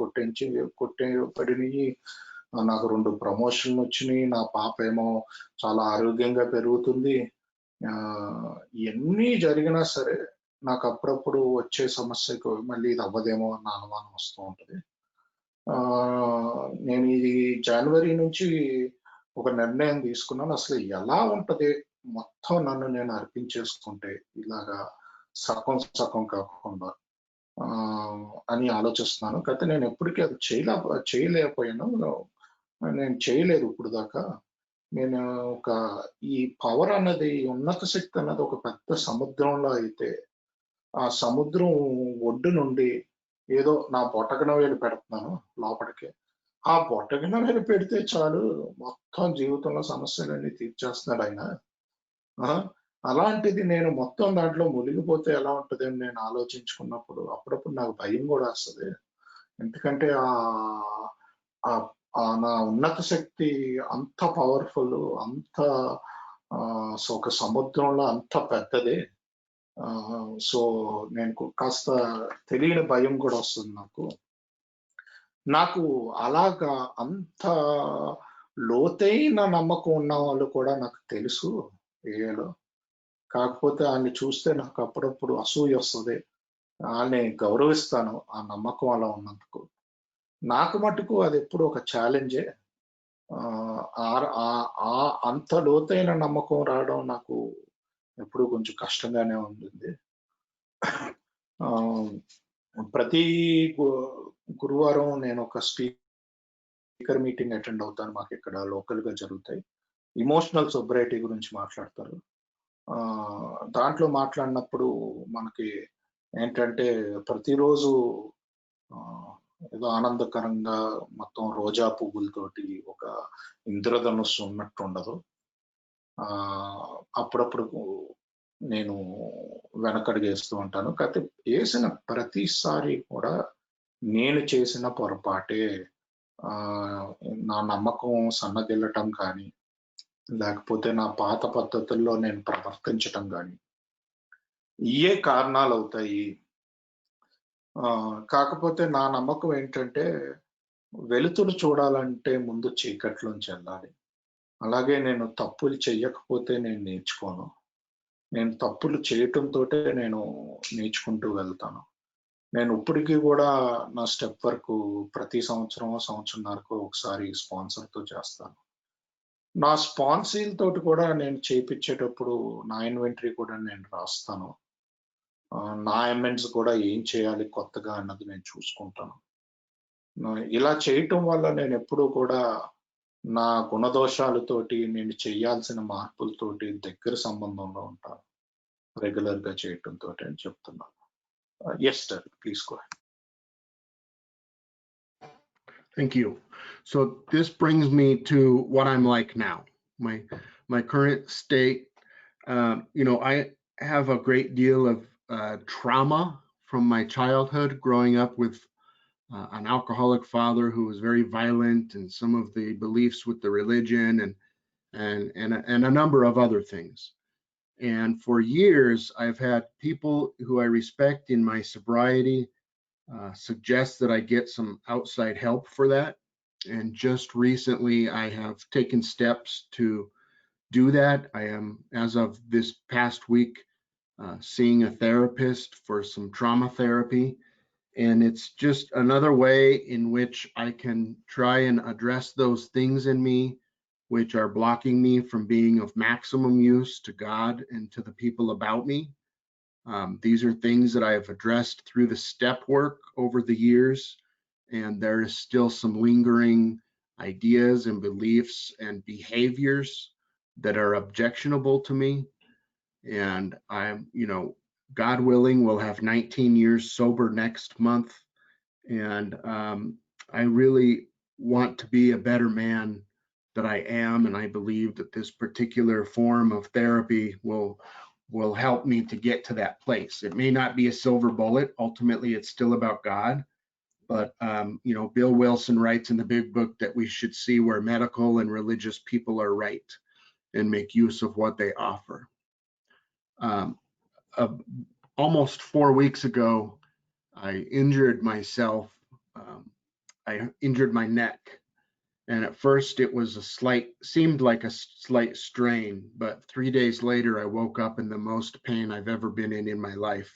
పడినయి. నాకు 2 ప్రమోషన్‌లొచ్చినియి. నా పాపేమో చాలా ఆరోగ్యంగా పెరుగుతుంది. ఇయన్నీ జరిగినా సరే నాకు అప్పుడప్పుడు వచ్చే సమస్యకు మళ్ళీ ఇది అవ్వదేమో అన్న అనుమానం వస్తూ ఉంటది. నేను ఇది జనవరి నుంచి ఒక నిర్ణయం తీసుకున్నాను. అసలు ఎలా ఉంటది మొత్తం నన్ను నేను అర్పించేసుకుంటే ఇలాగా సగం సగం కాకుండా అని ఆలోచిస్తున్నాను. కాకపోతే నేను ఎప్పటికీ అది చేయలేకపోయాను. నేను చేయలేదు ఇప్పుడు దాకా. నేను ఒక ఈ పవర్ అన్నది ఉన్నత శక్తి అన్నది ఒక పెద్ద సముద్రంలో అయితే, ఆ సముద్రం ఒడ్డు నుండి ఏదో నా బొటకన వేలు పెడుతున్నాను లోపలికి. ఆ బొటకన వేలు పెడితే చాలు మొత్తం జీవితంలో సమస్యలన్నీ తీర్చేస్తున్నాడాయన. ఆ! అలాంటిది నేను మొత్తం దాంట్లో మునిగిపోతే ఎలా ఉంటదని నేను ఆలోచించుకున్నప్పుడు అప్పుడప్పుడు నాకు భయం గూడా వస్తది. ఎందుకంటే నా ఉన్నత శక్తి అంత పవర్‌ఫుల్, అంత ఒక సముద్రంలో అంత పెద్దది. సో, నేను కాస్త తెలియని భయం కూడా వస్తుంది నాకు. నాకు అలాగా అంత లోతైన నమ్మకం ఉన్న వాళ్ళు కూడా నాకు తెలుసు ఏఐలో. కాకపోతే ఆడిని చూస్తే నాకు అప్పుడప్పుడు అసూయొస్తది. ఆడిని గౌరవిస్తాను ఆ నమ్మకం అలా ఉన్నందుకు. నాకు మట్టుకు అదెప్పుడు ఒక ఛాలెంజే. అంత లోతైన నమ్మకం రావడం నాకు ఎప్పుడూ కొంచెం కష్టంగానే ఉంటుంది. ప్రతి గు గురువారం నేనొక స్పీకర్ మీటింగ్ అటెండ్ అవుతాను. మాకిక్కడ లోకల్‌గా జరుగుతాయి. ఎమోషనల్ సోబ్రైటీ గురించి మాట్లాడతారు. దాంట్లో మాట్లాడినప్పుడు మనకి ఏంటంటే ప్రతిరోజు ఏదో ఆనందకరంగా మొత్తం రోజా పువ్వులతోటి ఒక ఇంద్రధనుస్సు ఉన్నట్టుండదు. అప్పుడప్పుడు నేను వెనకడుగేస్తూ ఉంటాను. కాకపోతే ఏసిన ప్రతిసారి కూడా నేను చేసిన పొరపాటే. నా నమ్మకం సన్నగిల్లటం కానీ, లేకపోతే నా పాత పద్ధతుల్లో నేను ప్రవర్తించటం గానీ, ఇయే కారణాలవుతాయి. కాకపోతే నా నమ్మకం ఏంటంటే, వెలుతురు చూడాలంటే ముందు చీకట్లోంచెళ్ళాలి. అలాగే నేను తప్పులు చెయ్యకపోతే నేను నేర్చుకోను. నేను తప్పులు చేయటంతోటే నేను నేర్చుకుంటూ వెళ్తాను. నేను ఇప్పటికి గూడా నా స్టెప్ వర్కు ప్రతి సంవత్సరమో, సంవత్సరంన్నరకో ఒకసారి స్పాన్సర్‌తో చేస్తాను. నా స్పాన్సీలతోటి కూడా నేను చేపిచ్చేటప్పుడు నా ఇన్వెంటరీ కూడా నేను రాస్తాను. నా అమెండ్స్ కూడా ఏం చేయాలి కొత్తగా అన్నది నేను చూసుకుంటాను. ఇలా చేయటం వల్ల నేనెప్పుడూ కూడా నా గుణదోషాలతోటి, నేను చేయాల్సిన మార్పులతోటి దగ్గర సంబంధంలో ఉంటాను. రెగ్యులర్‌గా చేయటంతోటి అని చెప్తున్నాను. Yes sir. Please go ahead. Thank you. So this brings me to what I'm like now. My current state. I have a great deal of trauma from my childhood, growing up with an alcoholic father who was very violent, and some of the beliefs with the religion, and a number of other things. And for years, I've had people who I respect in my sobriety suggest that I get some outside help for that. And just recently, I have taken steps to do that. I am, as of this past week, seeing a therapist for some trauma therapy. And it's just another way in which I can try and address those things in me which are blocking me from being of maximum use to God and to the people about me. These are things that I have addressed through the step work over the years, and there is still some lingering ideas and beliefs and behaviors that are objectionable to me. And I'm, God willing, will have 19 years sober next month. And I really want to be a better man that I am. And I believe that this particular form of therapy will help me to get to that place. It may not be a silver bullet. Ultimately, it's still about God. But, Bill Wilson writes in the big book that we should see where medical and religious people are right. and make use of what they offer. Almost 4 weeks ago, I injured myself. I injured my neck. And at first it was seemed like a slight strain, but 3 days later, I woke up in the most pain I've ever been in my life.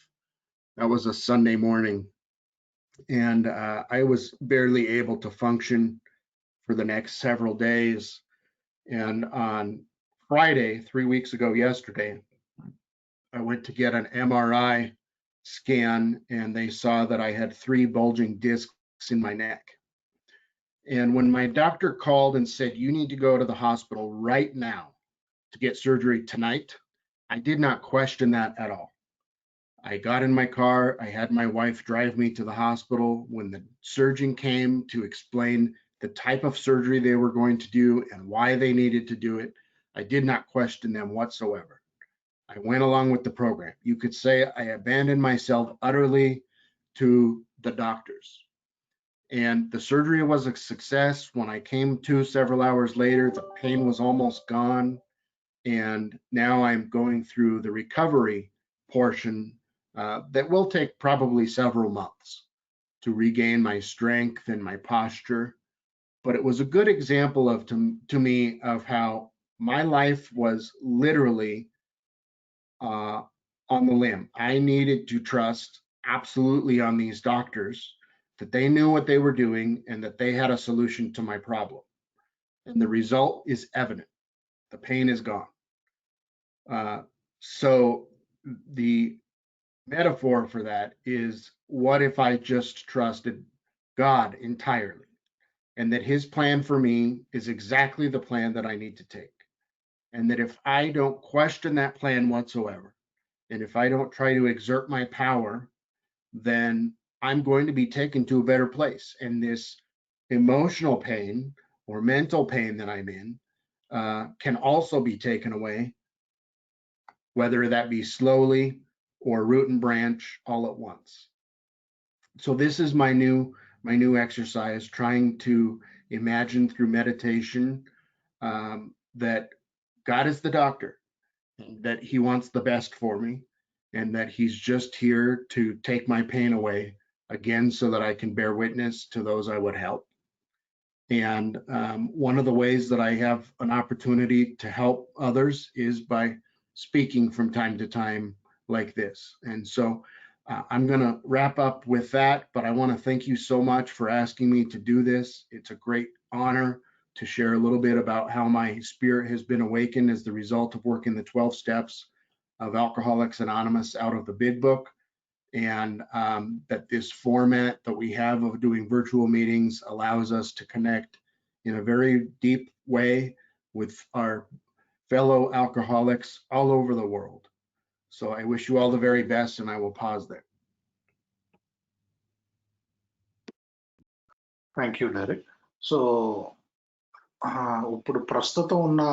That was a Sunday morning. And I was barely able to function for the next several days. And on Friday, 3 weeks ago yesterday, I went to get an MRI scan, and they saw that I had 3 bulging discs in my neck. And when my doctor called and said, you need to go to the hospital right now to get surgery tonight, I did not question that at all. I got in my car. I had my wife drive me to the hospital. When the surgeon came to explain the type of surgery they were going to do and why they needed to do it, I did not question them whatsoever. I went along with the program. You could say I abandoned myself utterly to the doctors. And the surgery was a success. When I came to several hours later, the pain was almost gone. And now I'm going through the recovery portion that will take probably several months to regain my strength and my posture. But it was a good example of to me of how my life was literally on the limb. I needed to trust absolutely on these doctors that they knew what they were doing and that they had a solution to my problem. And the result is evident. The pain is gone. So the metaphor for that is, what if I just trusted God entirely, and that his plan for me is exactly the plan that I need to take? And that if I don't question that plan whatsoever, and if I don't try to exert my power, then I'm going to be taken to a better place. And this emotional pain or mental pain that I'm in can also be taken away, whether that be slowly or root and branch all at once. So this is my new exercise, trying to imagine through meditation that God is the doctor, that he wants the best for me, and that he's just here to take my pain away again so that I can bear witness to those I would help. And one of the ways that I have an opportunity to help others is by speaking from time to time like this. And so I'm going to wrap up with that, but I want to thank you so much for asking me to do this. It's a great honor to share a little bit about how my spirit has been awakened as the result of working the 12 steps of Alcoholics Anonymous out of the Big Book. And that this format that we have of doing virtual meetings allows us to connect in a very deep way with our fellow alcoholics all over the world. So I wish you all the very best, and I will pause there. Thank you Derek. So ఇప్పుడు ప్రస్తుతం ఉన్న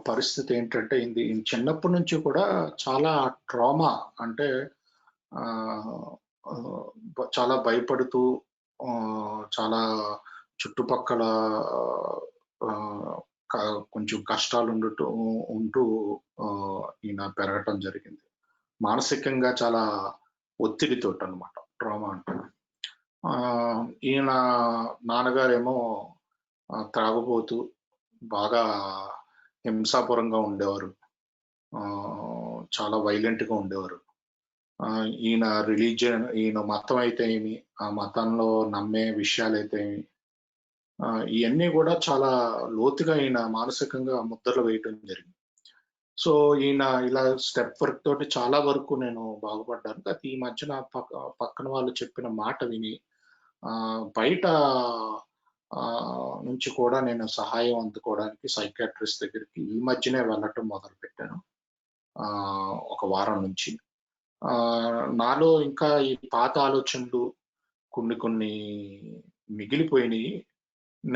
పరిస్థితి ఏంటంటే, ఇది చిన్నప్పటి నుంచి కూడా చాలా ట్రామా, అంటే చాలా భయపడుతూ, చాలా చుట్టుపక్కల కొంచెం కష్టాలు ఉంటూ ఈయన పెరగటం జరిగింది. మానసికంగా చాలా ఒత్తిడితోటి అనమాట ట్రామా అంటే. ఈయన నాన్నగారేమో త్రాగుబోతూ బాగా హింసాపురంగా ఉండేవారు, చాలా వైలెంట్గా ఉండేవారు. ఈయన మతం అయితే ఏమి, ఆ మతంలో నమ్మే విషయాలైతే ఏమి, ఇవన్నీ కూడా చాలా లోతుగా ఈయన మానసికంగా ముద్రలు వేయటం జరిగింది. సో ఈయన ఇలా స్టెప్ వర్క్ తోటి చాలా వరకు నేను బాగుపడ్డాను. అది ఈ మధ్యన పక్కన వాళ్ళు చెప్పిన మాట విని బయట నుంచి కూడా నేను సహాయం అందుకోవడానికి సైకాట్రిస్ట్ దగ్గరికి ఈ మధ్యనే వెళ్ళటం మొదలు పెట్టాను, ఒక వారం నుంచి. నాలో ఇంకా ఈ పాత ఆలోచనలు కొన్ని మిగిలిపోయినాయి.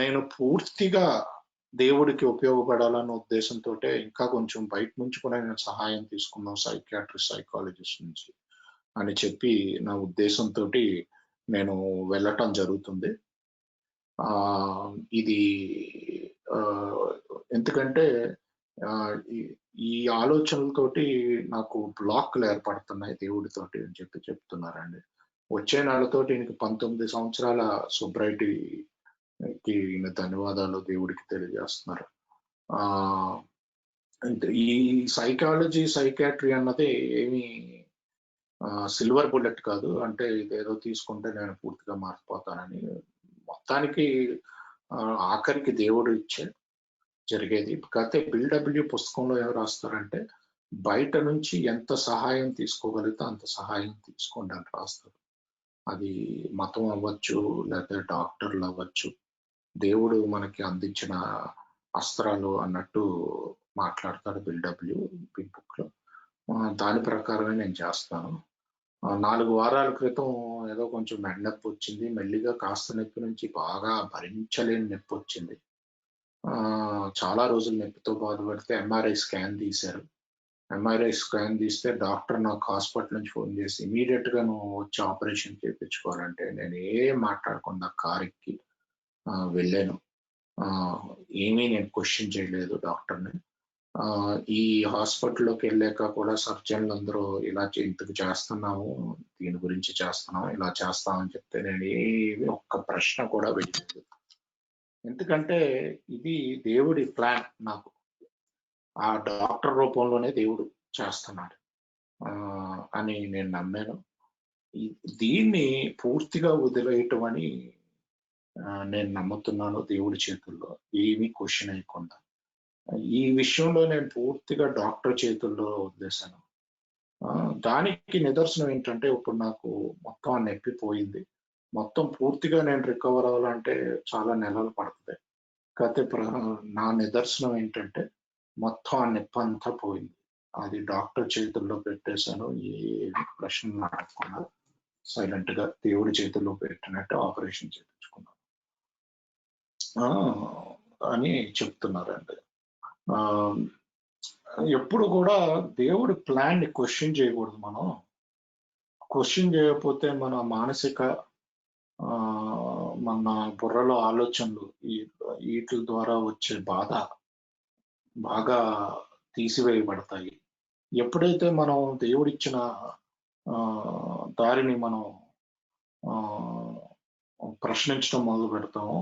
నేను పూర్తిగా దేవుడికి ఉపయోగపడాలన్న ఉద్దేశంతో ఇంకా కొంచెం బయట నుంచి కూడా నేను సహాయం తీసుకున్నాను, సైకాట్రిస్ట్, సైకాలజిస్ట్ నుంచి అని చెప్పి నా ఉద్దేశంతో నేను వెళ్ళటం జరుగుతుంది. ఇది ఎందుకంటే ఈ ఆలోచనలతోటి నాకు బ్లాక్లు ఏర్పడుతున్నాయి దేవుడితోటి అని చెప్తున్నారండి. వచ్చే నెలతోటి ఈయనకి 19 సంవత్సరాల సోబ్రైటీకి ఈయన ధన్యవాదాలు దేవుడికి తెలియజేస్తున్నారు. ఈ సైకాట్రీ అన్నది ఏమి సిల్వర్ బుల్లెట్ కాదు. అంటే ఇదేదో తీసుకుంటే నేను పూర్తిగా మారిపోతానని. మొత్తానికి ఆఖరికి దేవుడు ఇచ్చే జరిగేది. కాకపోతే బిల్డబ్ల్యూ పుస్తకంలో ఏం రాస్తారంటే, బయట నుంచి ఎంత సహాయం తీసుకోగలిగితే అంత సహాయం తీసుకోండి అని రాస్తారు. అది మతం అవ్వచ్చు, లేకపోతే డాక్టర్లు అవ్వచ్చు, దేవుడు మనకి అందించిన అస్త్రాలు అన్నట్టు మాట్లాడతాడు బిల్డబ్ల్యూ బిగ్ బుక్ లో. దాని ప్రకారమే నేను చేస్తాను. 4 వారాల క్రితం ఏదో కొంచెం మెడ నొప్పి వచ్చింది. మెల్లిగా కాస్త నొప్పి నుంచి బాగా భరించలేని నొప్పి వచ్చింది. చాలా రోజులు నొప్పితో బాధపడితే ఎంఆర్ఐ స్కాన్ తీశారు. ఎంఆర్ఐ స్కాన్ తీస్తే డాక్టర్ నాకు హాస్పిటల్ నుంచి ఫోన్ చేసి ఇమీడియట్ గా నువ్వు వచ్చి ఆపరేషన్ చేయించుకోవాలంటే నేను ఏం మాట్లాడకుండా కార్ ఎక్కి వెళ్ళాను. ఏమీ నేను క్వశ్చన్ చేయలేదు డాక్టర్ని. ఈ హాస్పిటల్లోకి వెళ్ళాక కూడా సర్జన్లు అందరూ ఇలా ఇంతకు చేస్తున్నాము, దీని గురించి చేస్తున్నాము, ఇలా చేస్తామని చెప్తే నేను ఏమి ఒక్క ప్రశ్న కూడా వేయలేదు. ఎందుకంటే ఇది దేవుడి ప్లాన్. నాకు ఆ డాక్టర్ రూపంలోనే దేవుడు చేస్తున్నాడు అని నేను నమ్మాను. దీన్ని పూర్తిగా వదిలేయటం అని నేను నమ్ముతున్నాను దేవుడి చేతుల్లో, ఏమీ క్వశ్చన్ అయ్యకుండా. ఈ విషయంలో నేను పూర్తిగా డాక్టర్ చేతుల్లో వదిలేశాను. దానికి నిదర్శనం ఏంటంటే, ఇప్పుడు నాకు మొత్తం ఆ నొప్పి పోయింది. మొత్తం పూర్తిగా నేను రికవర్ అవ్వాలంటే చాలా నెలలు పడుతుంది. కాకపోతే నా నిదర్శనం ఏంటంటే, మొత్తం ఆ నొప్పి అంతా పోయింది. అది డాక్టర్ చేతుల్లో పెట్టేశాను. ఏ ప్రశ్నలు అడగకుండా సైలెంట్ గా దేవుడి చేతుల్లో పెట్టినట్టు ఆపరేషన్ చేయించుకున్నాను అని చెప్తున్నారండి. ఎప్పుడు కూడా దేవుడి ప్లాన్ ని క్వశ్చన్ చేయకూడదు. మనం క్వశ్చన్ చేయకపోతే మన మానసిక మన బుర్రలో ఆలోచనలు వీటి ద్వారా వచ్చే బాధ బాగా తీసివేయబడతాయి. ఎప్పుడైతే మనం దేవుడిచ్చిన దారిని మనం ప్రశ్నించడం మొదలు పెడతామో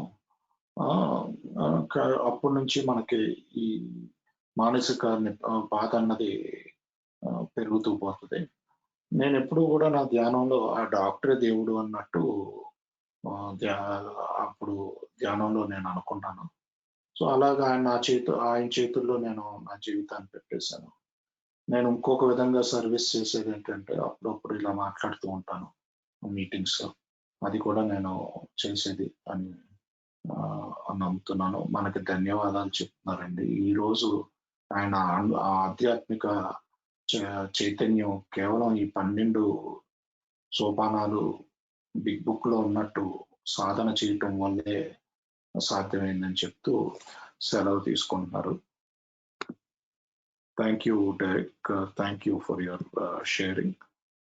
అప్పటి నుంచి మనకి ఈ మానసిక బాధ అన్నది పెరుగుతూ పోతుంది. నేను ఎప్పుడు కూడా నా ధ్యానంలో ఆ డాక్టరే దేవుడు అన్నట్టు అప్పుడు ధ్యానంలో నేను అనుకున్నాను. సో అలాగా ఆయన చేతుల్లో నేను నా జీవితాన్ని పెట్టేశాను. నేను ఇంకొక విధంగా సర్వీస్ చేసేది ఏంటంటే, అప్పుడప్పుడు ఇలా మాట్లాడుతూ ఉంటాను మీటింగ్స్ లో. అది కూడా నేను చేసేది అని నమ్ముతున్నాను. మనకి ధన్యవాదాలు చెప్తున్నారండి. ఈరోజు ఆయన ఆధ్యాత్మిక చైతన్యం కేవలం ఈ 12 సోపానాలు బిగ్ బుక్ లో ఉన్నట్టు సాధన చేయటం వల్లే సాధ్యమైందని చెప్తూ సెలవు తీసుకుంటున్నారు. Thank you Derek. Thank you for your sharing.